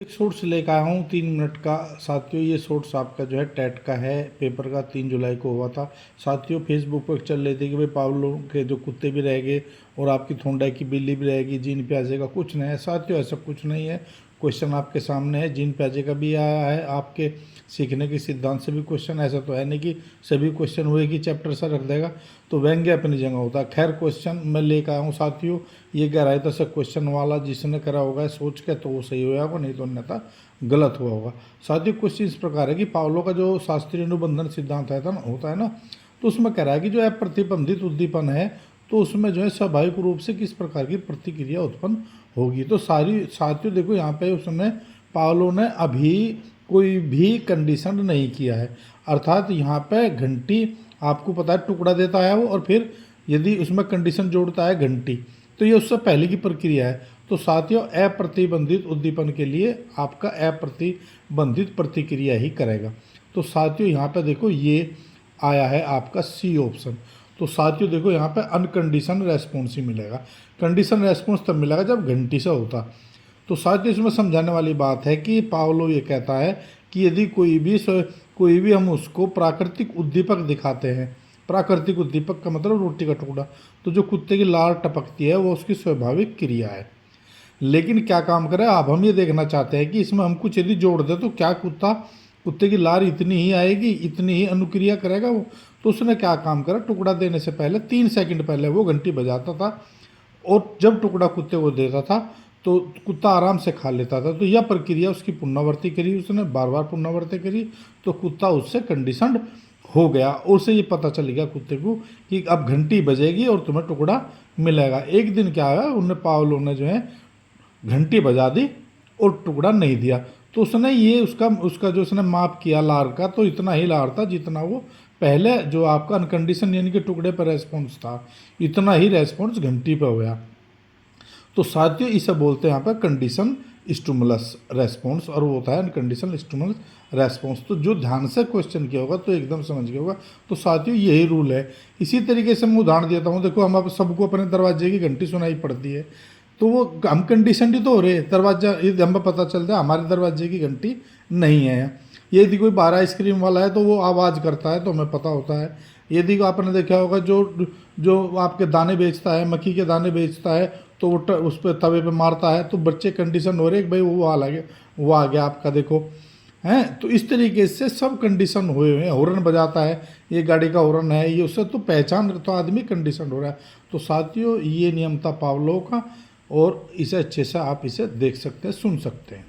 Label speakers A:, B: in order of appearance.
A: एक शॉर्ट्स लेकर आया हूँ 3 मिनट का। साथियों ये शॉर्ट्स आपका जो है टेट का है, पेपर का 3 जुलाई को हुआ था। साथियों फेसबुक पर चल रही थी कि भाई पावलो के जो कुत्ते भी रहेंगे और आपकी थोंडा की बिल्ली भी रहेगी, जीन प्याजे का कुछ नहीं है। साथियों ऐसा कुछ नहीं है, क्वेश्चन आपके सामने है। जीन प्याजे का भी आया है, आपके सीखने के सिद्धांत से भी क्वेश्चन। ऐसा तो है नहीं कि सभी क्वेश्चन हुए कि चैप्टर सा रख देगा, तो व्यंग्य अपनी जगह होता है। खैर क्वेश्चन मैं लेकर आया हूँ साथियों, ये गहराई से क्वेश्चन वाला जिसने करा होगा सोच के तो वो सही होगा, नहीं तो अन्यथा गलत हुआ होगा। साथियों क्वेश्चन इस प्रकार है कि पावलो का जो शास्त्रीय अनुबंधन सिद्धांत है होता है ना, तो उसमें कह रहा है कि जो अप्रतिबंधित उद्दीपन है तो उसमें जो है स्वाभाविक रूप से किस प्रकार की प्रतिक्रिया उत्पन्न होगी। तो सारी साथियों देखो यहाँ पे उसने पावलो ने अभी कोई भी कंडीशन नहीं किया है, अर्थात यहाँ पे घंटी आपको पता है टुकड़ा देता है वो, और फिर यदि उसमें कंडीशन जोड़ता है घंटी, तो ये उससे पहले की प्रक्रिया है। तो साथियों अप्रतिबंधित उद्दीपन के लिए आपका अप्रतिबंधित प्रतिक्रिया ही करेगा। तो साथियों यहाँ पे देखो ये आया है आपका सी ऑप्शन। तो साथियों देखो यहाँ पे अनकंडीशन रेस्पॉन्स ही मिलेगा। कंडीशन रेस्पॉन्स तब मिलेगा जब घंटी से होता। तो साथियों इसमें समझाने वाली बात है कि पावलो ये कहता है कि यदि कोई भी हम उसको प्राकृतिक उद्दीपक दिखाते हैं, प्राकृतिक उद्दीपक का मतलब रोटी का टुकड़ा, तो जो कुत्ते की लार टपकती है वो उसकी स्वाभाविक क्रिया है। लेकिन क्या काम करें, अब हम ये देखना चाहते हैं कि इसमें हम कुछ यदि जोड़ दें तो क्या कुत्ते की लार इतनी ही आएगी, इतनी ही अनुक्रिया करेगा वो। तो उसने क्या काम करा, टुकड़ा देने से पहले 3 सेकंड पहले वो घंटी बजाता था, और जब टुकड़ा कुत्ते को देता था तो कुत्ता आराम से खा लेता था। तो यह प्रक्रिया उसकी पुनरावृत्ति करी, उसने बार बार पुनरावृत्ति करी, तो कुत्ता उससे कंडीशनड हो गया। और उसे ये पता चल गया कुत्ते को कि अब घंटी बजेगी और तुम्हें टुकड़ा मिलेगा। एक दिन क्या है, उन्हें पावलो ने जो है घंटी बजा दी और टुकड़ा नहीं दिया। तो उसने ये उसका उसका जो उसने माप किया लार का, तो इतना ही लार था जितना वो पहले जो आपका अनकंडीशन यानी कि टुकड़े पर रेस्पॉन्स था, इतना ही रेस्पॉन्स घंटी पर हुआ। तो साथियों इसे बोलते हैं यहाँ पर कंडीशन स्टिमुलस रेस्पॉन्स, और वो होता है अनकंडीशनल स्टिमुलस रेस्पॉन्स। तो जो ध्यान से क्वेश्चन किया होगा तो एकदम समझ गया होगा। तो साथियों यही रूल है। इसी तरीके से मैं उदाहरण देता हूँ। देखो हम अब सबको अपने दरवाजे की घंटी सुनाई पड़ती है, तो वो हम कंडीशन ही तो हो रहे, दरवाजा यदि हमें पता चलता है हमारे दरवाजे की घंटी नहीं है। यदि कोई बाहर आइसक्रीम वाला है तो वो आवाज़ करता है तो हमें पता होता है। यदि आपने देखा होगा जो जो आपके दाने बेचता है, मक्खी के दाने बेचता है, तो वो उस पर तवे पे मारता है तो बच्चे कंडीशन हो रहे कि भाई वो आ गया आपका देखो हैं। तो इस तरीके से सब कंडीशन हुए हुए हैं। हॉर्न बजाता है, ये गाड़ी का हॉर्न है, ये उससे तो पहचान तो आदमी कंडीशन हो रहा है। तो साथियों ये नियम था पावलो का, और इसे अच्छे से आप इसे देख सकते हैं, सुन सकते हैं।